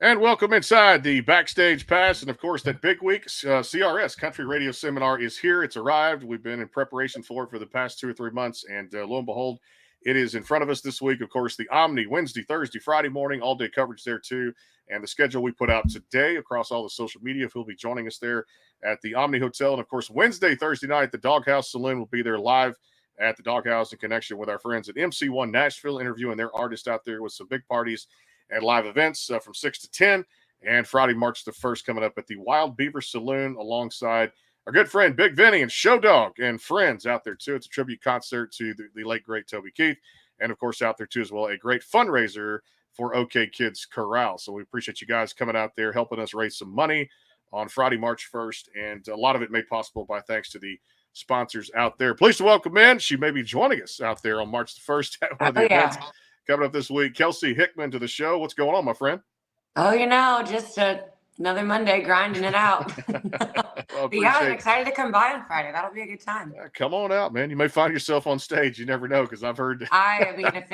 And welcome inside the Backstage Pass. And of course, that big week, CRS Country Radio Seminar is here. It's arrived. We've been in preparation for it for the past 2 or 3 months. And lo and behold, it is in front of us this week. Of course, the Omni, Wednesday, Thursday, Friday morning, all day coverage there too. And the schedule we put out today across all the social media, if he'll be joining us there at the Omni Hotel. And of course, Wednesday, Thursday night, the Doghouse Saloon will be there live at the Doghouse in connection with our friends at MC1 Nashville, interviewing their artists out there with some big parties and live events from 6 to 10. And Friday, March the 1st, coming up at the Wild Beaver Saloon alongside our good friend Big Vinny and Show Dog and friends out there too. It's a tribute concert to the late, great Toby Keith. And of course, out there too as well, a great fundraiser for OK Kids Corral. So we appreciate you guys coming out there, helping us raise some money on Friday, March 1st. And a lot of it made possible by thanks to the sponsors out there. Pleased to welcome in. She may be joining us out there on March the 1st at one of the events coming up this week. Kelsey Hickman to the show. What's going on, my friend? Oh, just another Monday grinding it out. Well, but yeah, I'm excited to come by on Friday. That'll be a good time. Come on out, man. You may find yourself on stage. You never know, because I've heard. I mean, if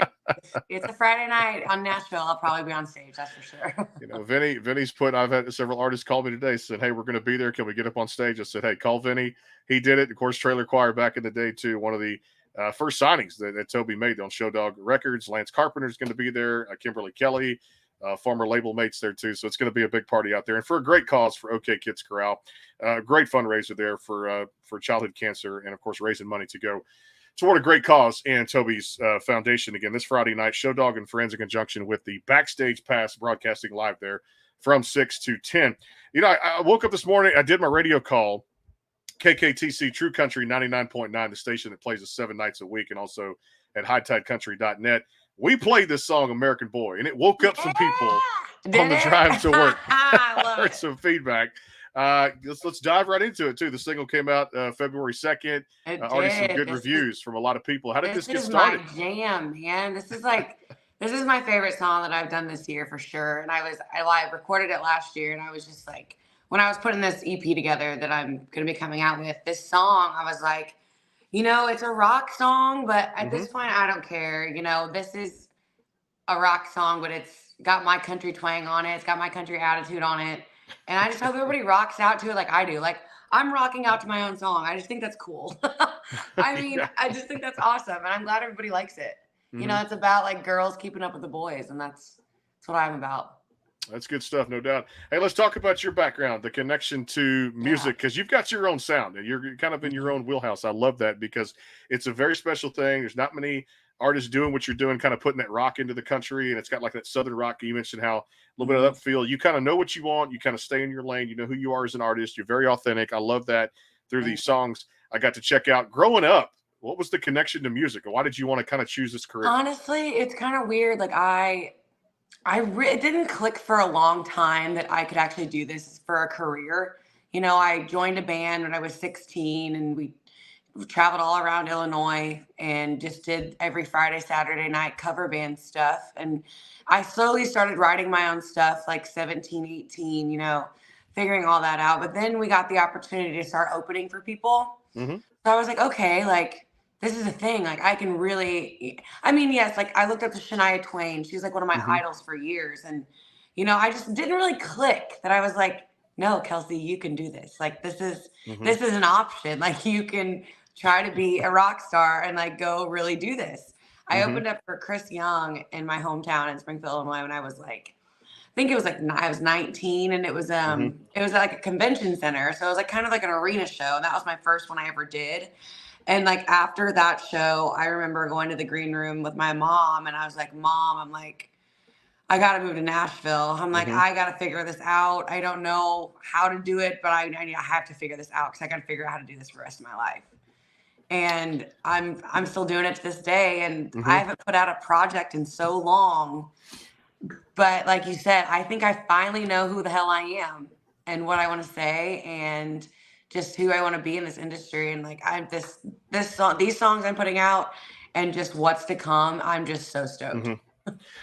it's a Friday night on Nashville, I'll probably be on stage. That's for sure. Vinny's I've had several artists call me today, said, hey, we're going to be there. Can we get up on stage? I said, hey, call Vinny. He did it. Of course, Trailer Choir back in the day, too. One of the first signings that Toby made on Show Dog Records. Lance Carpenter's going to be there. Kimberly Kelly, former label mates there too. So it's going to be a big party out there, and for a great cause for OK Kids Corral. Great fundraiser there for childhood cancer, and of course raising money to go toward a great cause and Toby's foundation. Again, this Friday night, Show Dog and Friends in conjunction with the Backstage Pass broadcasting live there from 6 to 10. I woke up this morning. I did my radio call. KKTC True Country 99.9, the station that plays us 7 nights a week, and also at hightidecountry.net. We played this song, American Boy, and it woke up some people on the drive to work. I heard some feedback. Let's dive right into it, too. The single came out February 2nd. Already some good reviews from a lot of people. How did this get started? This is my jam, man. This is my favorite song that I've done this year for sure. And I recorded it last year, and I was just like, when I was putting this EP together that I'm going to be coming out with, this song, I was like, it's a rock song, but at this point, I don't care. This is a rock song, but it's got my country twang on it. It's got my country attitude on it. And I just hope everybody rocks out to it like I do. Like, I'm rocking out to my own song. I just think that's cool. I just think that's awesome. And I'm glad everybody likes it. It's about like girls keeping up with the boys. And that's what I'm about. That's good stuff, no doubt. Hey, let's talk about your background, the connection to music, because you've got your own sound and you're kind of in your own wheelhouse. I love that because it's a very special thing. There's not many artists doing what you're doing, kind of putting that rock into the country, and it's got like that southern rock. You mentioned how a little bit of that feel. You kind of know what you want. You kind of stay in your lane. You know who you are as an artist. You're very authentic. I love that through these songs I got to check out. Growing up, what was the connection to music? Why did you want to kind of choose this career? Honestly, it's kind of weird. Like it didn't click for a long time that I could actually do this for a career. I joined a band when I was 16, and we traveled all around Illinois and just did every Friday, Saturday night cover band stuff. And I slowly started writing my own stuff like 17, 18, figuring all that out. But then we got the opportunity to start opening for people. So I was like, okay, like, this is a thing. Like, I can really, yes, like I looked up to Shania Twain. She was like one of my idols for years. And, I just didn't really click that I was like, no, Kelsey, you can do this. Like, this is an option. Like, you can try to be a rock star and like go really do this. I opened up for Chris Young in my hometown in Springfield, Illinois, when I was like, I think it was like I was 19, and it was like a convention center. So it was like kind of like an arena show. And that was my first one I ever did. And like after that show, I remember going to the green room with my mom, and I was like, Mom, I'm like, I got to move to Nashville. I'm like, I got to figure this out. I don't know how to do it, but I have to figure this out because I got to figure out how to do this for the rest of my life. And I'm still doing it to this day. And I haven't put out a project in so long. But like you said, I think I finally know who the hell I am and what I want to say and just who I want to be in this industry. And like these songs I'm putting out and just what's to come, I'm just so stoked.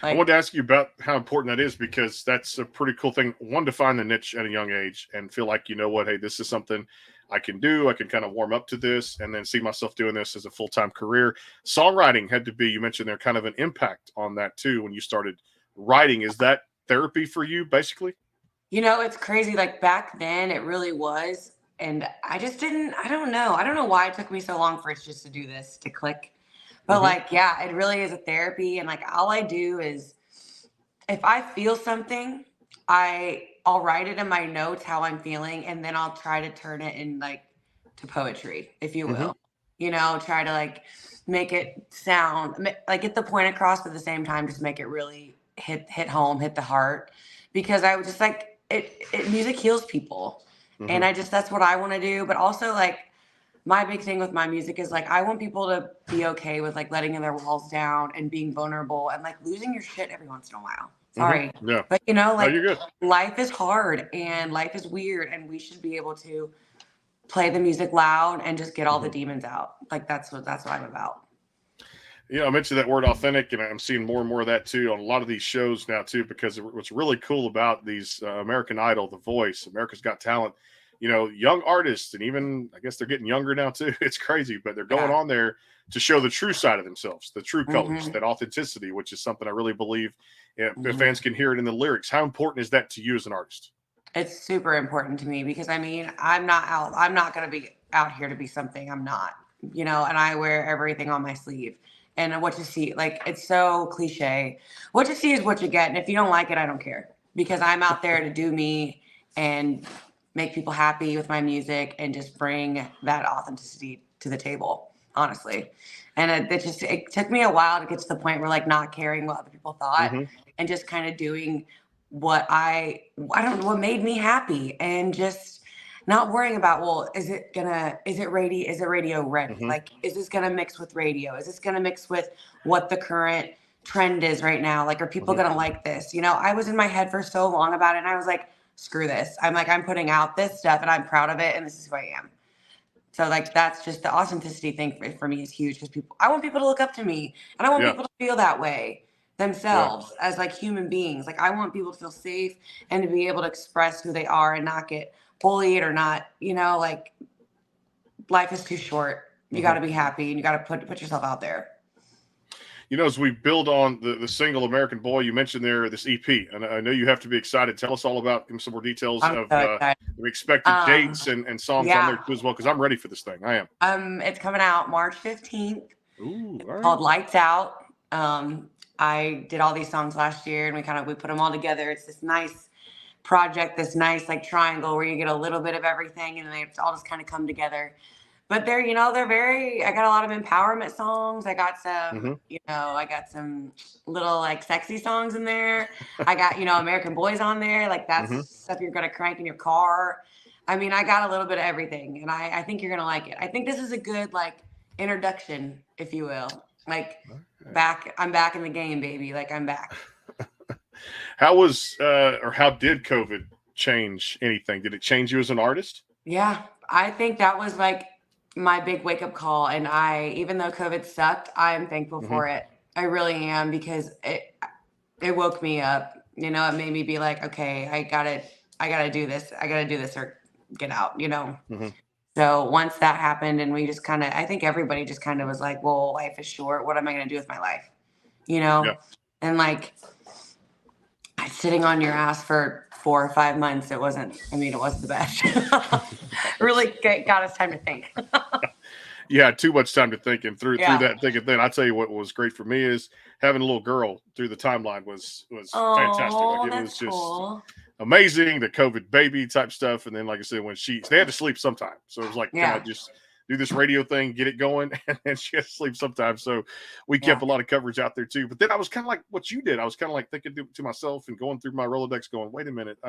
I wanted to ask you about how important that is, because that's a pretty cool thing. One, to find the niche at a young age and feel like, hey, this is something I can do. I can kind of warm up to this and then see myself doing this as a full-time career. Songwriting had to be, you mentioned there, kind of an impact on that too when you started writing. Is that therapy for you, basically? It's crazy. Like back then, it really was. And I just didn't, I don't know. I don't know why it took me so long for it just to do this, to click. But Hmm. like, yeah, it really is a therapy. And like, all I do is if I feel something, I'll write it in my notes how I'm feeling, and then I'll try to turn it in like to poetry, if you Hmm. will. Try to like make it sound like get the point across, but at the same time, just make it really hit home, hit the heart. Because I was just like music heals people, Hmm. and that's what I want to do. But also like my big thing with my music is like I want people to be okay with like letting their walls down and being vulnerable and like losing your shit every once in a while. Hmm. Sorry. Yeah. But No, you're like good. life is hard and life is weird, and we should be able to play the music loud and just get all the Hmm. demons out. Like that's what I'm about. I mentioned that word authentic, and I'm seeing more and more of that too on a lot of these shows now too. Because what's really cool about these American Idol, The Voice, America's Got Talent, young artists, and even I guess they're getting younger now too. It's crazy, but they're going Yeah. on there to show the true side of themselves, the true colors, Hmm. that authenticity, which is something I really believe if Hmm. fans can hear it in the lyrics. How important is that to you as an artist? It's super important to me because I mean, I'm not going to be out here to be something I'm not, and I wear everything on my sleeve. And what you see, like, it's so cliche. What you see is what you get. And if you don't like it, I don't care because I'm out there to do me and make people happy with my music and just bring that authenticity to the table, honestly. And it took me a while to get to the point where like not caring what other people thought Hmm. and just kind of doing what I don't know what made me happy, and just not worrying about, well, is it radio ready? Hmm. Like, is this gonna mix with radio? Is this gonna mix with what the current trend is right now? Like, are people Hmm. gonna like this? I was in my head for so long about it, and I was like, screw this. I'm putting out this stuff and I'm proud of it, and this is who I am. So like that's just the authenticity thing for me is huge because I want people to look up to me, and I want Yeah. people to feel that way Yeah. themselves as like human beings. Like I want people to feel safe and to be able to express who they are and not get bullied or not, like life is too short. You got Hmm. to be happy and you got to put yourself out there. As we build on the single American Boy, you mentioned there this EP, and I know you have to be excited. Tell us all about some more details I'm of so excited. the expected Um, dates and songs on there yeah. too as well, because I'm ready for this thing. I am. It's coming out March 15th. Ooh, all right. Called Lights Out. I did all these songs last year and we put them all together. It's this nice project, this nice like triangle where you get a little bit of everything and they all just kind of come together. But I got a lot of empowerment songs. Hmm. I got some little like sexy songs in there. I got, American Boys on there. Like that's Hmm. stuff you're going to crank in your car. I mean, I got a little bit of everything, and I think you're going to like it. I think this is a good like introduction, if you will. Like I'm back in the game, baby. Like I'm back. How was or how did COVID change anything? Did it change you as an artist? Yeah, I think that was like my big wake up call. And even though COVID sucked, I'm thankful Hmm. for it. I really am because it woke me up. It made me be like, okay, I gotta do this. I gotta do this or get out. Hmm. So once that happened, and we just I think everybody just kind of was like, well, life is short. What am I gonna do with my life? You Yeah. know? And like sitting on your ass for 4 or 5 months, it wasn't the best. Really got us time to think. You had too much time to think, and through Yeah. that thick and thin, I tell you what was great for me is having a little girl through the timeline was fantastic. Like Oh, it was that's just cool. amazing, the COVID baby type stuff. And then, like I said, when they had to sleep sometime. So it was like, can I Yeah. just do this radio thing, get it going? And then she had to sleep sometimes. So we kept Yeah. a lot of coverage out there too. But then I was kind of like what you did. I was kind of like thinking to myself and going through my Rolodex going, wait a minute.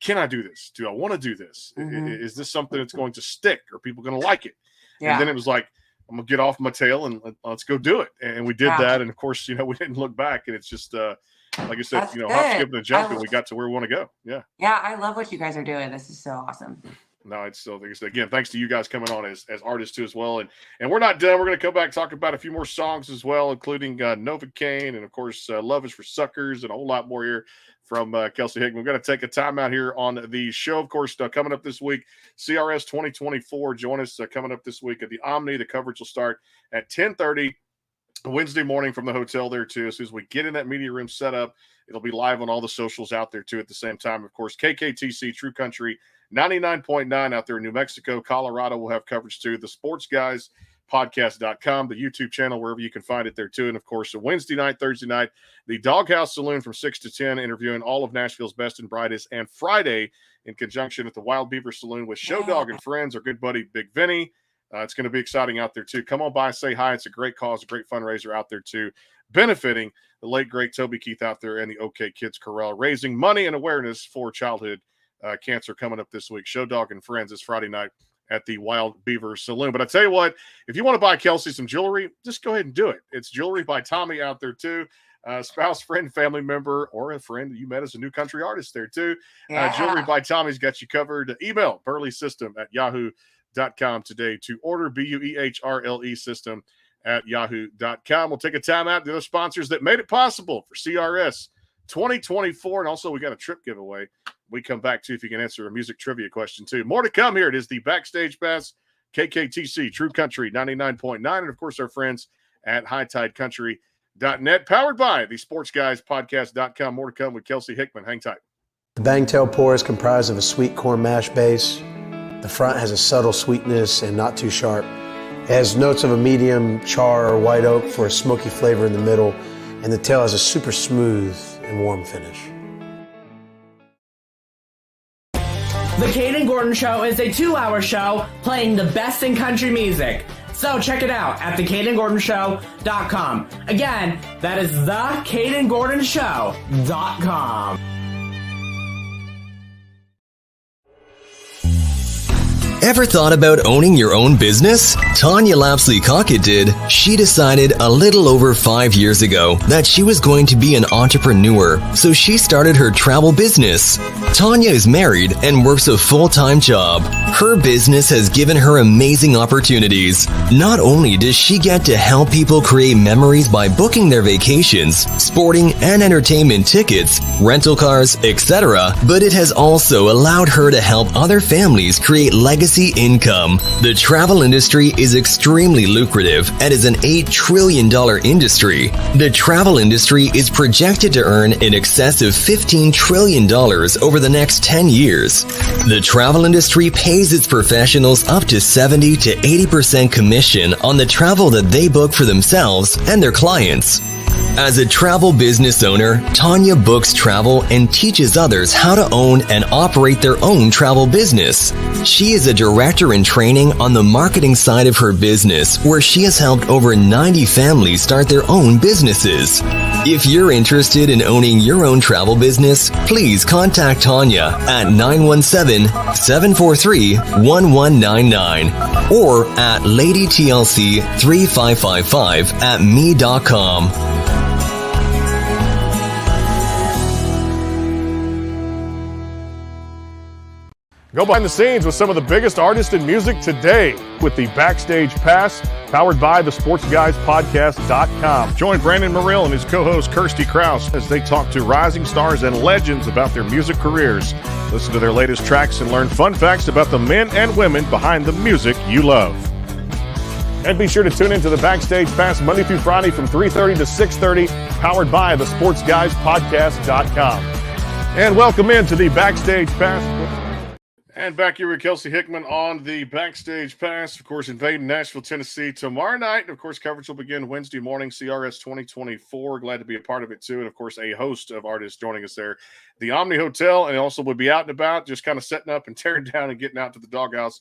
Can I do this? Do I want to do this? Hmm. Is this something that's going to stick? Are people going to like it? And then Yeah. it was like, I'm gonna get off my tail and let's go do it. And we did Yeah. that. And of course, we didn't look back. And it's just, like I said, That's hop, good. skip, and a jump, and we got to where we want to go. Yeah. Yeah, I love what you guys are doing. This is so awesome. No, it's still, like I said, again, thanks to you guys coming on as artists too as well. And we're not done. We're going to come back and talk about a few more songs as well, including Novocaine and of course Love Is for Suckers and a whole lot more here from Kelsey Hickman. We're going to take a time out here on the show. Of course, coming up this week, CRS 2024. Join us coming up this week at the Omni. The coverage will start at 10:30. Wednesday morning from the hotel there too. As soon as we get in that media room set up, it'll be live on all the socials out there too at the same time. Of course, KKTC True Country 99.9 out there in New Mexico. Colorado will have coverage too. The Sports Guys podcast.com, the YouTube channel, wherever you can find it there too. And of course, a Wednesday night, Thursday night, the Doghouse Saloon from 6 to 10, interviewing all of Nashville's best and brightest. And Friday, in conjunction with the Wild Beaver Saloon with Show Dog and friends, our good buddy Big Vinny. It's going to be exciting out there too. Come on by, say hi. It's a great cause, a great fundraiser out there too, benefiting the late great Toby Keith out there and the OK Kids Corral, raising money and awareness for childhood cancer coming up this week. Show Dog and Friends is Friday night at the Wild Beaver Saloon. But I tell you what, if you want to buy Kelsey some jewelry, just go ahead and do it. It's jewelry by Tommy out there too. Spouse, friend, family member, or a friend you met as a new country artist there too. Jewelry by Tommy's got you covered. Email burleysystem@yahoo.com today to order. BUEHRLE system at yahoo.com. We'll take a time out. The other sponsors that made it possible for CRS 2024. And also we got a trip giveaway we come back to if you can answer a music trivia question too. More to come here. It is the Backstage Pass, KKTC True Country 99.9. And of course our friends at HighTideCountry.net, powered by the Sports Guys Podcast.com. More to come with Kelsey Hickman. Hang tight. The Bangtail pour is comprised of a sweet corn mash base. The front has a subtle sweetness and not too sharp. It has notes of a medium char or white oak for a smoky flavor in the middle, and the tail has a super smooth and warm finish. The Caden Gordon Show is a 2-hour show playing the best in country music. So check it out at thecadengordonshow.com. Again, that is thecadengordonshow.com. Ever thought about owning your own business? Tanya Lapsley-Cockett did. She decided a little over 5 years ago that she was going to be an entrepreneur, so she started her travel business. Tanya is married and works a full-time job. Her business has given her amazing opportunities. Not only does she get to help people create memories by booking their vacations, sporting and entertainment tickets, rental cars, etc., but it has also allowed her to help other families create legacy income. The travel industry is extremely lucrative and is an $8 trillion industry. The travel industry is projected to earn in excess of $15 trillion over the next 10 years. The travel industry pays its professionals up to 70 to 80% commission on the travel that they book for themselves and their clients. As a travel business owner, Tanya books travel and teaches others how to own and operate their own travel business. She is a director in training on the marketing side of her business, where she has helped over 90 families start their own businesses. If you're interested in owning your own travel business, please contact Tanya at 917-743-1199 or at ladytlc3555@me.com. Go behind the scenes with some of the biggest artists in music today with the Backstage Pass, powered by the SportsGuysPodcast.com. Join Brandon Morrill and his co-host Kirsty Krause as they talk to rising stars and legends about their music careers. Listen to their latest tracks and learn fun facts about the men and women behind the music you love. And be sure to tune into the Backstage Pass Monday through Friday from 3:30 to 6:30, powered by the SportsGuysPodcast.com. And welcome into the Backstage Pass. And back here with Kelsey Hickman on the Backstage Pass, of course, invading Nashville, Tennessee tomorrow night. And of course, coverage will begin Wednesday morning, CRS 2024. Glad to be a part of it too. And of course, a host of artists joining us there. The Omni Hotel, and also will be out and about, just kind of setting up and tearing down and getting out to the Doghouse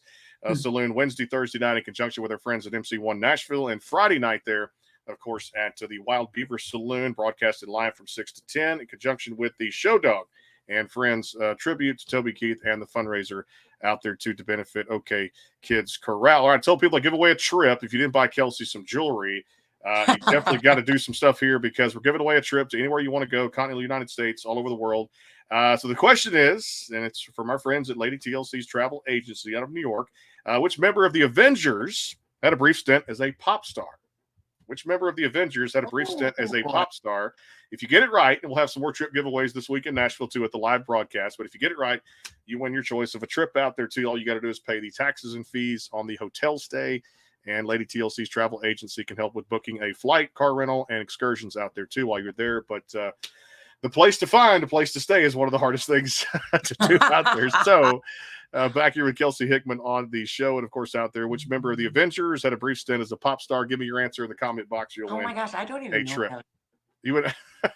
Saloon Wednesday, Thursday night in conjunction with our friends at MC1 Nashville. And Friday night there, of course, at the Wild Beaver Saloon, broadcasted live from 6 to 10 in conjunction with the Show Dog and Friends tribute to Toby Keith and the fundraiser out there too to benefit OK Kids Corral. All right, I told people I give away a trip. If you didn't buy Kelsey some jewelry, you definitely got to do some stuff here because we're giving away a trip to anywhere you want to go, continental United States, all over the world. So the question is, and it's from our friends at Lady TLC's travel agency out of New York, which member of the Avengers had a brief stint as a pop star? Which member of the Avengers had a brief stint as a pop star? If you get it right, and we'll have some more trip giveaways this week in Nashville too at the live broadcast, but if you get it right, you win your choice of a trip out there too. All you got to do is pay the taxes and fees on the hotel stay And Lady TLC's travel agency can help with booking a flight, car rental, and excursions out there too while you're there. But the place to find, a place to stay is one of the hardest things to do out there. So back here with Kelsey Hickman on the show. And of course out there, which member of the Avengers had a brief stint as a pop star? Give me your answer in the comment box. You'll win. Oh my gosh, I don't even know. Trip. You would,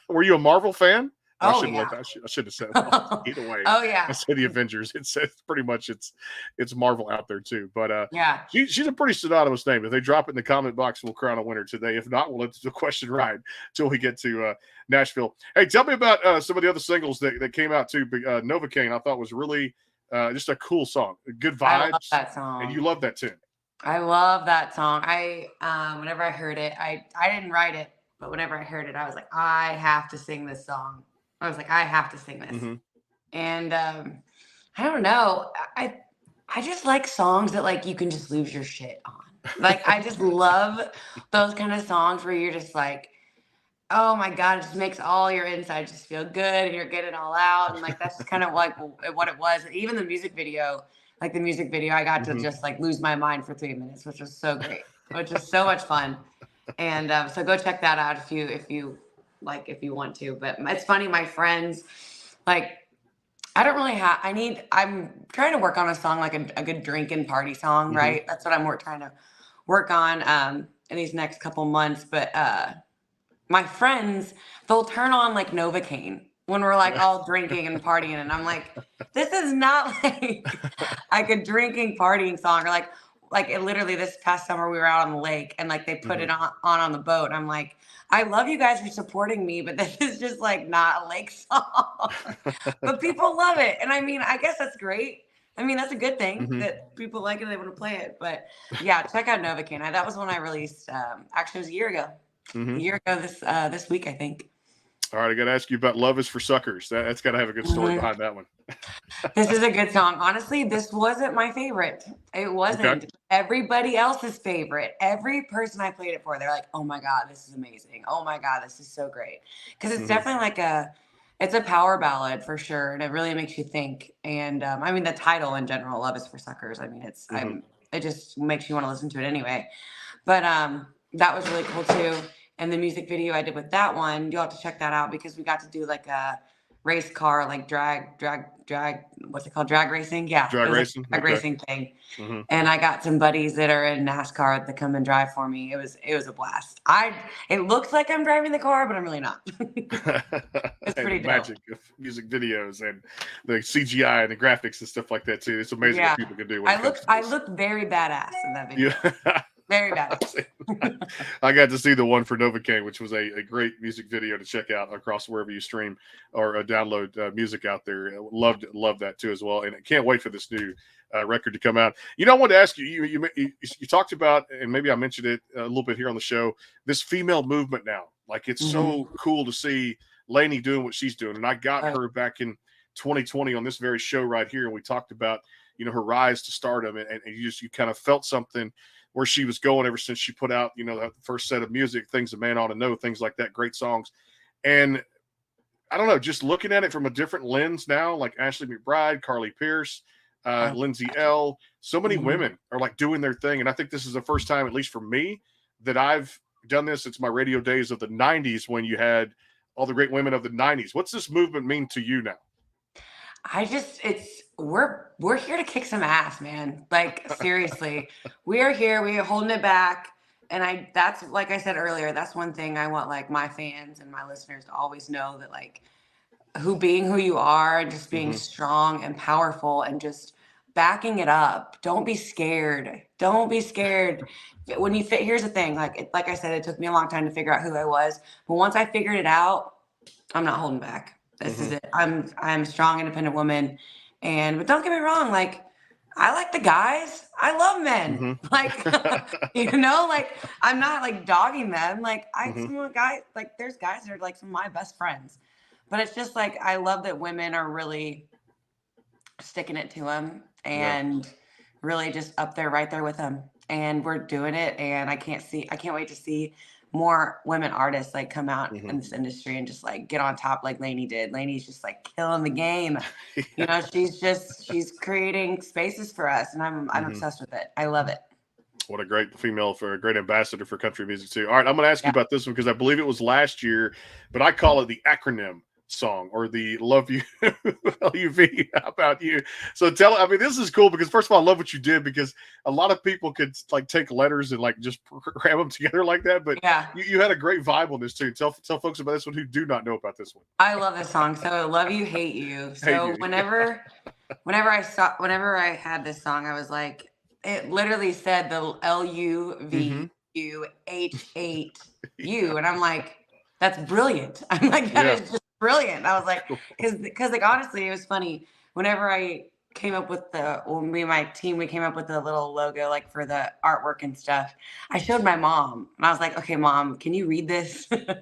were you a Marvel fan? Oh, I should have said Marvel. Either way. Oh yeah. I said the Avengers. It's pretty much it's Marvel out there too. But yeah, she's a pretty synonymous name. If they drop it in the comment box, we'll crown a winner today. If not, we'll let the question ride till we get to Nashville. Hey, tell me about some of the other singles that came out too. Novocaine, I thought was really just a cool song. Good vibes. I love that song. And you love that tune. I love that song. Whenever I heard it, I didn't write it, but whenever I heard it, I was like, I have to sing this song. I was like, I have to sing this. Mm-hmm. And I don't know. I just like songs that like you can just lose your shit on. Like I just love those kind of songs where you're just like, oh my God, it just makes all your insides just feel good and you're getting it all out. And like that's just kind of like what it was. Even the music video, I got to just like lose my mind for 3 minutes, which was so great, which was so much fun. And so go check that out if you want to. But it's funny, my friends, like I don't really have, I'm trying to work on a song, like a good drinking party song, Mm-hmm. right? That's what I'm trying to work on in these next couple months. But my friends, they'll turn on like Novocaine when we're like all drinking and partying. And I'm like, this is not like a drinking partying song. Or like it literally this past summer we were out on the lake and like they put it on the boat. I'm like, I love you guys for supporting me, but this is just like not a lake song. But people love it. And I mean, I guess that's great. I mean, that's a good thing that people like it, they want to play it. But yeah, check out Novocaine. That was one I released actually it was a year ago. A year ago this week, I think. All right, I got to ask you about Love is for Suckers. That's got to have a good story behind that one. This is a good song. Honestly, this wasn't my favorite. It wasn't. Okay. Everybody else's favorite. Every person I played it for, they're like, oh my God, this is amazing. Oh my God, this is so great. Because it's definitely like it's a power ballad for sure. And it really makes you think. And I mean, the title in general, Love is for Suckers. I mean, it just makes you want to listen to it anyway. But that was really cool too. And the music video I did with that one, you'll have to check that out because we got to do like a race car, like drag, what's it called? Drag racing? Yeah. Drag racing? Like drag racing thing. And I got some buddies that are in NASCAR that come and drive for me. It was a blast. It looks like I'm driving the car, but I'm really not. It's pretty dope. Magic of music videos and the CGI and the graphics and stuff like that too. It's amazing what people can do. I look very badass in that video. Yeah. Very bad. I got to see the one for Novocaine, which was a great music video to check out across wherever you stream or download music out there. Loved that too as well, and I can't wait for this new record to come out. You know, I wanted to ask you. You talked about, and maybe I mentioned it a little bit here on the show. This female movement now, like it's so cool to see Lainey doing what she's doing, and I got her back in 2020 on this very show right here, and we talked about her rise to stardom, and you kind of felt something where she was going ever since she put out, that first set of music, Things a Man Ought to Know, things like that, great songs. And I don't know, just looking at it from a different lens now, like Ashley McBryde, Carly Pierce, Lindsay L., so many women are like doing their thing. And I think this is the first time, at least for me, that I've done this. It's my radio days of the 90s when you had all the great women of the 90s. What's this movement mean to you now? We're here to kick some ass, man. Like seriously, we are here. We are holding it back. And that's like I said earlier, that's one thing I want like my fans and my listeners to always know that like being who you are, just being strong and powerful and just backing it up. Don't be scared. Don't be scared. When you here's the thing, like I said, it took me a long time to figure out who I was. But once I figured it out, I'm not holding back. This is it. I'm a strong, independent woman. But don't get me wrong, like I like the guys. I love men. Like, like I'm not like dogging them. Like some guys, like there's guys that are like some of my best friends. But it's just like I love that women are really sticking it to them and really just up there, right there with them. And we're doing it. And I can't wait to see more women artists like come out in this industry and just like get on top like Lainey did. Lainey's just like killing the game. She's creating spaces for us and I'm obsessed with it. I love it. What a great female for a great ambassador for country music too. All right, I'm going to ask you about this one because I believe it was last year, but I call it the acronym song or the Love You LUV. How about you? So this is cool because first of all, I love what you did because a lot of people could like take letters and like just cram them together like that. But you had a great vibe on this too. Tell folks about this one who do not know about this one. I love this song. So Love You, Hate You. So whenever I had this song, I was like, it literally said the LUVUH8U. And I'm like, that's brilliant. I'm like, that is just brilliant. I was like, because like honestly, it was funny. Whenever I came up with me and my team, we came up with the little logo like for the artwork and stuff. I showed my mom and I was like, okay, Mom, can you read this? I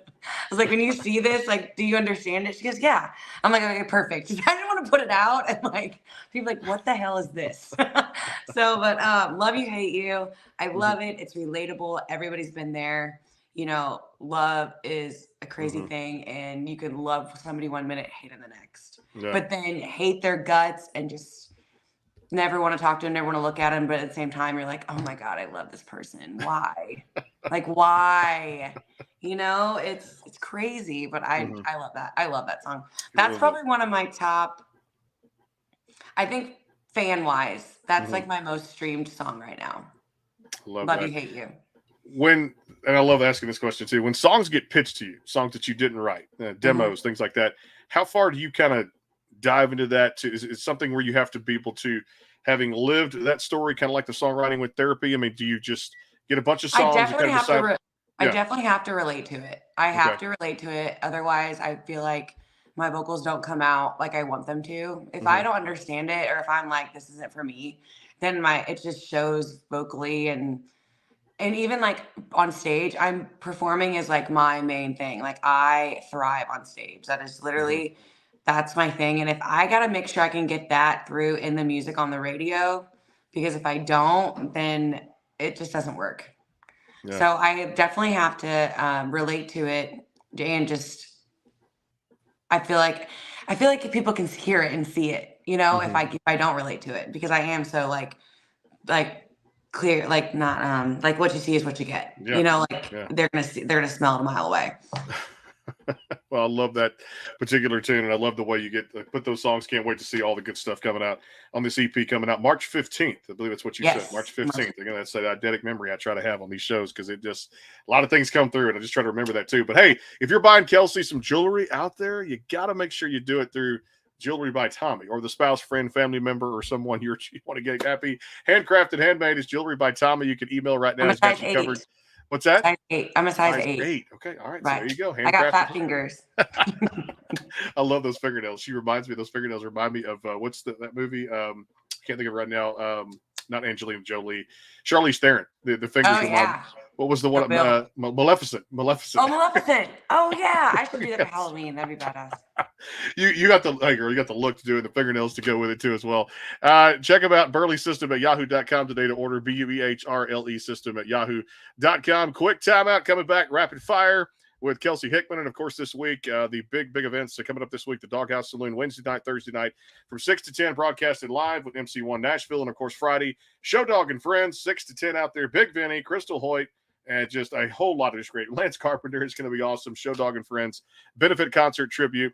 was like, when you see this, like, do you understand it? She goes, yeah. I'm like, okay, perfect. I didn't want to put it out and like people like, what the hell is this? But Love You, Hate You. I love it. It's relatable. Everybody's been there. You know, love is a crazy thing, and you can love somebody 1 minute, hate them the next. But then hate their guts and just never want to talk to them, never want to look at them. But at the same time, you're like, oh my God, I love this person. Why? Like, why? You know, it's crazy, but I love that. I love that song. That's probably one of my top, I think fan wise, that's like my most streamed song right now. Love You, Hate You. And I love asking this question too, when songs get pitched to you, songs that you didn't write, demos, things like that, how far do you kind of dive into that? Is it something where you have to be able to, having lived that story, kind of like the songwriting with therapy? I mean, do you just get a bunch of songs? I definitely have to relate to it. I have to relate to it. Otherwise, I feel like my vocals don't come out like I want them to. If I don't understand it, or if I'm like, this isn't for me, then it just shows vocally. And even like on stage, I'm performing is like my main thing. Like I thrive on stage. That is literally, that's my thing. And if I got to make sure I can get that through in the music on the radio, because if I don't, then it just doesn't work. Yeah. So I definitely have to relate to it, and just, I feel like if people can hear it and see it, you know, if I don't relate to it, because I am so like clear, like not like what you see is what you get. You know, like they're gonna smell it a mile away. Well, I love that particular tune, and I love the way you put those songs. Can't wait to see all the good stuff coming out on this EP coming out March 15th. I believe that's what you said. March 15th. Again, that's that eidetic memory I try to have on these shows, because it just, a lot of things come through, and I just try to remember that too. But hey, if you're buying Kelsey some jewelry out there, you got to make sure you do it through Jewelry by Tommy, or the spouse, friend, family member, or someone you want to get happy. Handcrafted, handmade is Jewelry by Tommy. You can email right now. It's got you covered. What's that? Size 8. I'm a size 8. Okay, all right. So there you go. I got fat fingers. I love those fingernails. She reminds me. Those fingernails remind me of what's that movie? Can't think of it right now. Not Angelina Jolie. Charlize Theron. The fingers. What was the one? Maleficent. Oh, Maleficent. Oh yeah, I should do that for Halloween. That'd be badass. You got the you got the look to do it, the fingernails to go with it too as well. Check them out. Burley System at yahoo.com today to order. BUEHRLE System at yahoo.com. Quick timeout. Coming back. Rapid fire with Kelsey Hickman, and of course this week the big events coming up this week. The Doghouse Saloon Wednesday night, Thursday night from 6 to 10, broadcasted live with MC1 Nashville, and of course Friday Show Dog and Friends 6 to 10 out there. Big Vinny, Crystal Hoyt, and just a whole lot of just great. Lance Carpenter is going to be awesome. Show Dog and Friends benefit concert tribute,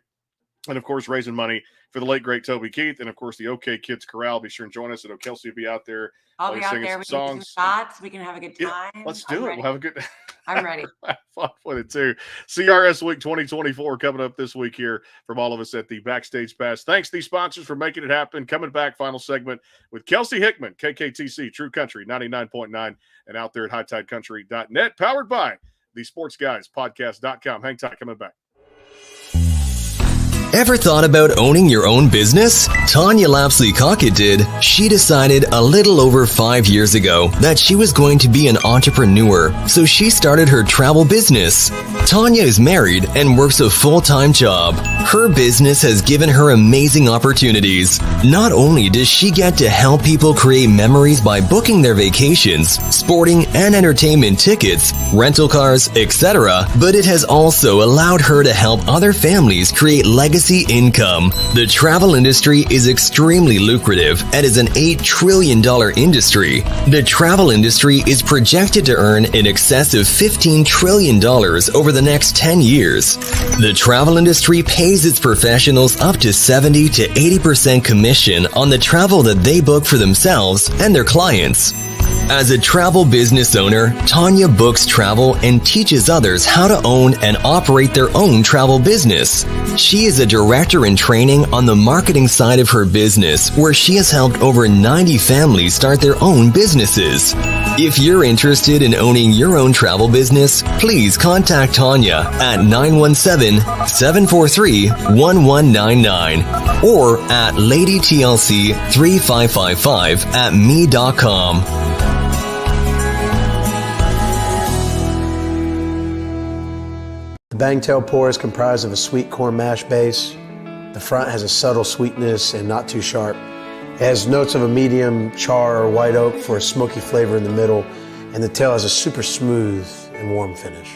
and of course raising money for the late great Toby Keith, and of course the OK Kids Chorale. Be sure and join us. And Kelsey will be out there. I'll be out there. We can do some shots. We can have a good time. Yeah, let's do it. We'll have a good. I'm ready. Have fun with it too. CRS Week 2024 coming up this week here from all of us at the Backstage Pass. Thanks to these sponsors for making it happen. Coming back, final segment with Kelsey Hickman, KKTC True Country 99.9, and out there at hightidecountry.net, powered by the Sports Guys Podcast.com. Hang tight, coming back. Ever thought about owning your own business? Tanya Lapsley-Cockett did. She decided a little over 5 years ago that she was going to be an entrepreneur, so she started her travel business. Tanya is married and works a full-time job. Her business has given her amazing opportunities. Not only does she get to help people create memories by booking their vacations, sporting and entertainment tickets, rental cars, etc., but it has also allowed her to help other families create legacy legacy income. The travel industry is extremely lucrative and is an $8 trillion industry. The travel industry is projected to earn in excess of $15 trillion over the next 10 years. The travel industry pays its professionals up to 70 to 80% commission on the travel that they book for themselves and their clients. As a travel business owner, Tanya books travel and teaches others how to own and operate their own travel business. She is a director in training on the marketing side of her business, where she has helped over 90 families start their own businesses. If you're interested in owning your own travel business, please contact Tanya at 917-743-1199 or at ladytlc3555@me.com. The bangtail pour is comprised of a sweet corn mash base. The front has a subtle sweetness and not too sharp. It has notes of a medium char or white oak for a smoky flavor in the middle, and the tail has a super smooth and warm finish.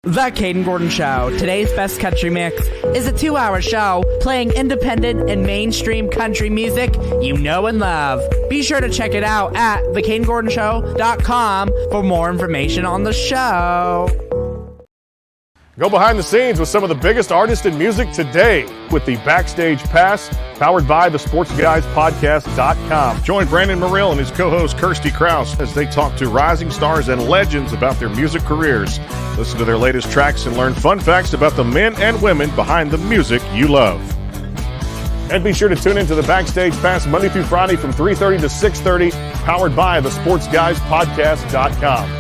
The Caden Gordon Show, today's best country mix, is a 2-hour show playing independent and mainstream country music you know and love. Be sure to check it out at thecadengordonshow.com for more information on the show. Go behind the scenes with some of the biggest artists in music today with the Backstage Pass, powered by the SportsGuysPodcast.com. Join Brandon Morrill and his co-host Kirsty Krause as they talk to rising stars and legends about their music careers. Listen to their latest tracks and learn fun facts about the men and women behind the music you love. And be sure to tune into the Backstage Pass Monday through Friday from 3:30 to 6:30, powered by the SportsGuysPodcast.com.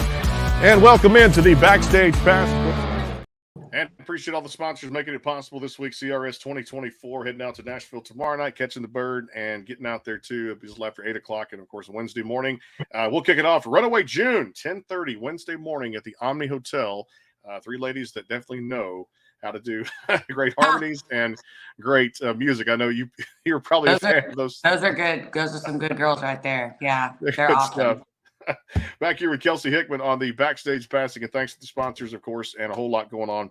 And welcome into the Backstage Pass. And appreciate all the sponsors making it possible this week. CRS 2024 heading out to Nashville tomorrow night, catching the bird and getting out there too. It'll be after 8 o'clock, and of course Wednesday morning. We'll kick it off. Runaway June, 10:30 Wednesday morning at the Omni Hotel. Three ladies that definitely know how to do great harmonies and great music. I know you're probably a fan of those. Those are good. Those are some good girls right there. Yeah, they're awesome. Stuff. Back here with Kelsey Hickman on the Backstage Passing, and thanks to the sponsors, of course, and a whole lot going on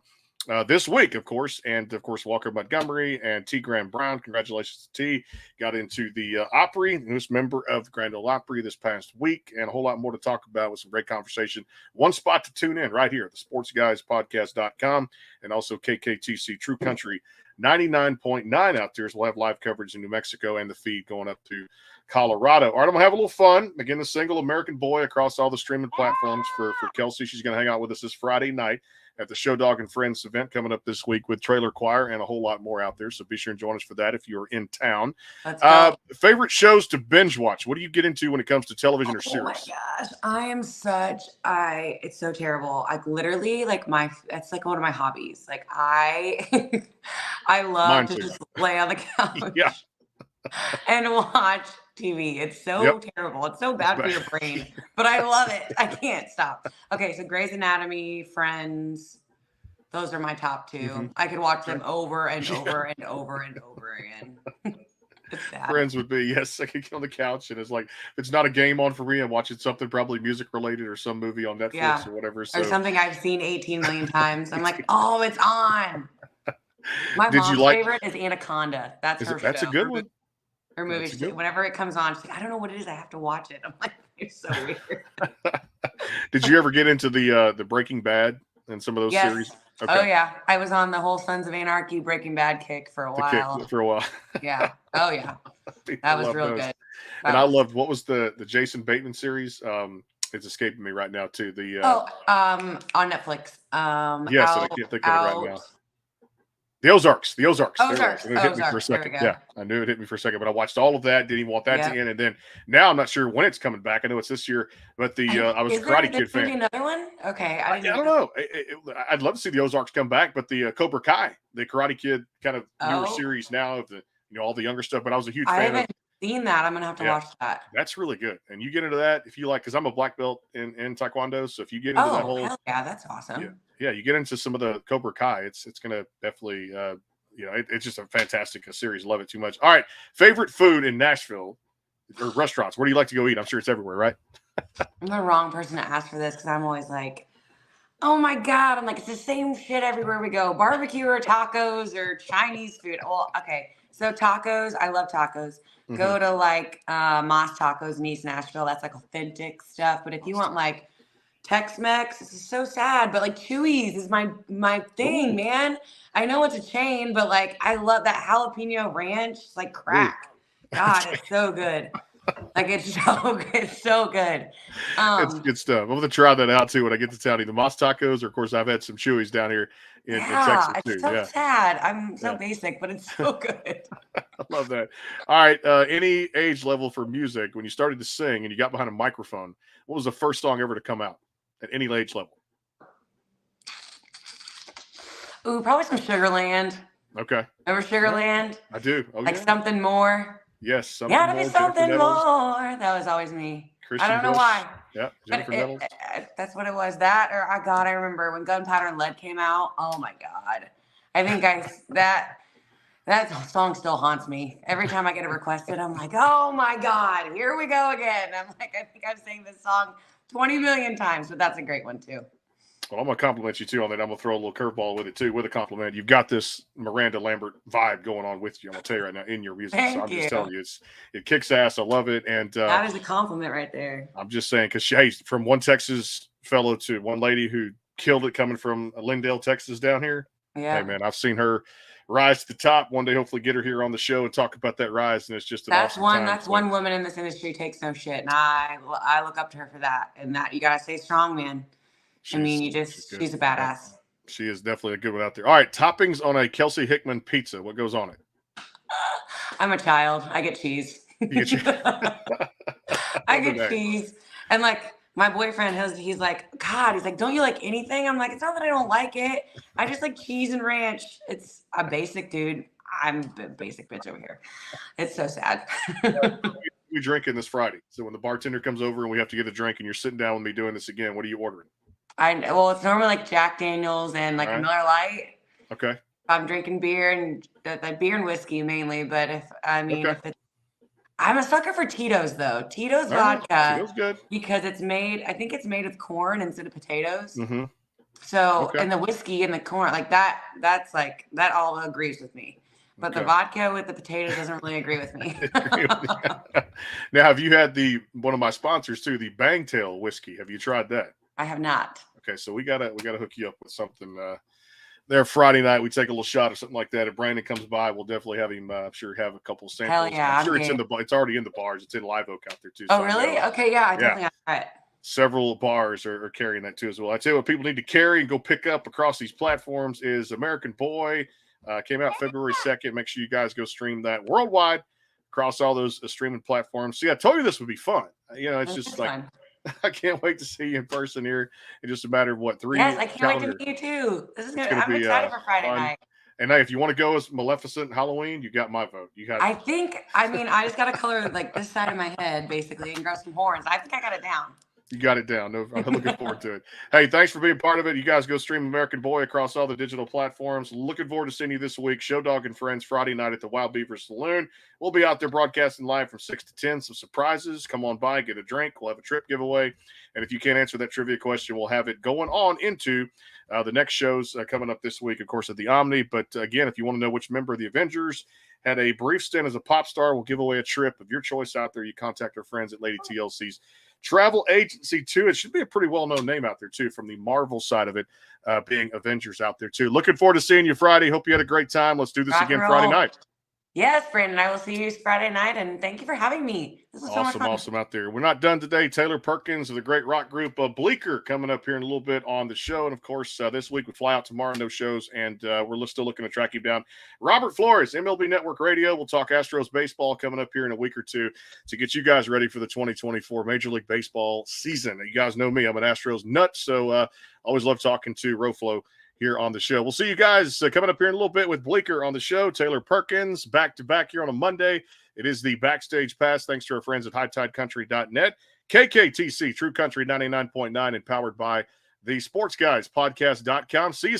this week, of course. And, of course, Walker Montgomery and T. Graham Brown. Congratulations to T. Got into the Opry, newest member of the Grand Ole Opry this past week, and a whole lot more to talk about with some great conversation. One spot to tune in right here at the SportsGuysPodcast.com, and also KKTC True Country 99.9 out there. So we'll have live coverage in New Mexico and the feed going up to Colorado. All right, I'm going to have a little fun. Again, the single American Boy across all the streaming platforms for Kelsey. She's going to hang out with us this Friday night at the Show Dog and Friends event coming up this week with Trailer Choir and a whole lot more out there. So be sure and join us for that if you're in town. Favorite shows to binge watch? What do you get into when it comes to television or series? Oh my gosh, it's so terrible. I literally it's like one of my hobbies. Like I love Mine to too. just lay on the couch Yeah. and watch TV. It's so terrible. It's so bad for your brain, but I love it. I can't stop. Okay, so Grey's Anatomy, Friends, those are my top two. Mm-hmm. I could watch them over and over and over and over again. It's sad. Friends would be, yes, I could get on the couch and it's like, if it's not a game on for me, I'm watching something probably music related or some movie on Netflix or whatever. So. Or something I've seen 18 million times. I'm like, oh, it's on. My mom's favorite is Anaconda. That's her show. That's a good one. Her movie, whenever it comes on, she's like, I don't know what it is. I have to watch it. I'm like, you're so weird. Did you ever get into the Breaking Bad and some of those series? Okay. Oh, yeah. I was on the whole Sons of Anarchy Breaking Bad kick for a while. Yeah. Oh, yeah. That was real good. And I loved, what was the Jason Bateman series? It's escaping me right now, too. On Netflix. Yes, and I can't think of it right now. The Ozarks. It hit me for a second. Yeah, I knew it hit me for a second, but I watched all of that. Didn't even want that to end. And then now I'm not sure when it's coming back. I know it's this year, but I was a Karate Kid fan. Another one? Okay. I don't know. I'd love to see the Ozarks come back, but the Cobra Kai, the Karate Kid kind of newer series now of the all the younger stuff. But I was a huge fan. I haven't seen that. I'm gonna have to watch that. That's really good. And you get into that if you like, because I'm a black belt in Taekwondo. So if you get into that whole, hell yeah, that's awesome. Yeah, you get into some of the Cobra Kai. It's gonna definitely it's just a fantastic series. Love it too much. All right, favorite food in Nashville or restaurants? Where do you like to go eat? I'm sure it's everywhere, right? I'm the wrong person to ask for this because I'm always like, Oh my God. I'm like, it's the same shit everywhere we go. Barbecue or tacos or Chinese food. Well, okay. So tacos, I love tacos. Go to like Moss Tacos in East Nashville. That's like authentic stuff. But if you want like Tex-Mex, this is so sad. But like Chewy's is my thing, man. I know it's a chain, but like I love that jalapeno ranch. It's like crack. God, it's so good. Like it's so good. It's good stuff. I'm going to try that out too when I get to town. Either Moss Tacos or, of course, I've had some Chewy's down here in Texas too. It's so sad. I'm so basic, but it's so good. I love that. All right. Any age level for music, when you started to sing and you got behind a microphone, what was the first song ever to come out at any age level? Ooh, probably some Sugarland. Okay. Remember Sugarland? I do. Oh, like Something More. Yes. Something Gotta More. be something more. That was always me. Christian I don't know Bush. why. Yeah. Jennifer Nettles. That's what it was. That or I remember when Gunpowder and Lead came out. Oh my God. I think that song still haunts me. Every time I get it requested, I'm like, oh my God, here we go again. I'm like, I think I've sang this song 20 million times, but that's a great one too. Well, I'm going to compliment you too on that. I'm going to throw a little curveball with it too, with a compliment. You've got this Miranda Lambert vibe going on with you. I'm going to tell you right now in your music. Thank so I'm you. just telling you, it kicks ass. I love it. And that is a compliment right there. I'm just saying, because hey, from one Texas fellow to one lady who killed it coming from Lindale, Texas down here. Yeah. Hey man, I've seen her rise to the top. One day, hopefully get her here on the show and talk about that rise. And it's just awesome time. That's one woman in this industry takes no shit. And I look up to her for that. And that you got to stay strong, man. She's a badass. She is definitely a good one out there. All right, toppings on a Kelsey Hickman pizza. What goes on it? I'm a child. I get cheese. You get cheese. I get cheese. And like my boyfriend, he's like, God, he's like, don't you like anything? I'm like, it's not that I don't like it. I just like cheese and ranch. It's a basic dude. I'm a basic bitch over here. It's so sad. We drinking this Friday. So when the bartender comes over and we have to get a drink and you're sitting down with me doing this again, what are you ordering? It's normally like Jack Daniels and like a Miller Lite. Okay. I'm drinking beer and beer and whiskey mainly, but I'm a sucker for Tito's though. Tito's vodka. Tito's good because I think it's made with corn instead of potatoes. Mm-hmm. So and the whiskey and the corn like that's like that all agrees with me. But the vodka with the potatoes doesn't really agree with me. Now, have you had one of my sponsors too, the Bangtail whiskey? Have you tried that? I have not. Okay, so we gotta hook you up with something there Friday night. We take a little shot or something like that. If Brandon comes by, we'll definitely have him. I'm sure have a couple samples. Hell yeah! I'm sure it's already in the bars. It's in Live Oak out there too. Oh really? Okay, yeah, I definitely have to try it. Several bars are carrying that too as well. I tell you what people need to carry and go pick up across these platforms is American Boy. Came out February 2nd. Make sure you guys go stream that worldwide across all those streaming platforms. See, I told you this would be fun. It's just like fun. I can't wait to see you in person here in just a matter of what 3 Yes, I can't wait to meet you too. This is gonna I'm excited for Friday night. And hey, if you want to go as Maleficent Halloween, you got my vote. You got. I just got to color like this side of my head basically and grow some horns. I think I got it down. You got it down. No, I'm looking forward to it. Hey, thanks for being part of it. You guys go stream American Boy across all the digital platforms. Looking forward to seeing you this week. Show Dog and Friends Friday night at the Wild Beaver Saloon. We'll be out there broadcasting live from 6 to 10. Some surprises. Come on by, get a drink. We'll have a trip giveaway. And if you can't answer that trivia question, we'll have it going on into the next shows coming up this week, of course, at the Omni. But again, if you want to know which member of the Avengers had a brief stint as a pop star, we'll give away a trip of your choice out there. You contact our friends at Lady TLC's travel agency too. It should be a pretty well-known name out there too, from the Marvel side of it, being Avengers out there too. Looking forward to seeing you Friday. Hope you had a great time. Let's do this again Friday night. Yes, Brandon, I will see you Friday night, and thank you for having me. This was so much fun. Awesome out there. We're not done today. Taylor Perkins of the great rock group Bleecker coming up here in a little bit on the show. And, of course, this week we fly out tomorrow, no shows, and we're still looking to track him down. Robert Flores, MLB Network Radio. We'll talk Astros baseball coming up here in a week or two to get you guys ready for the 2024 Major League Baseball season. You guys know me. I'm an Astros nut, so always love talking to Roflo here on the show. We'll see you guys coming up here in a little bit with Bleecker on the show. Taylor Perkins back-to-back here on a Monday. It is the Backstage Pass, thanks to our friends at HighTideCountry.net. KKTC, True Country 99.9, and powered by the Sports Guys Podcast.com. See you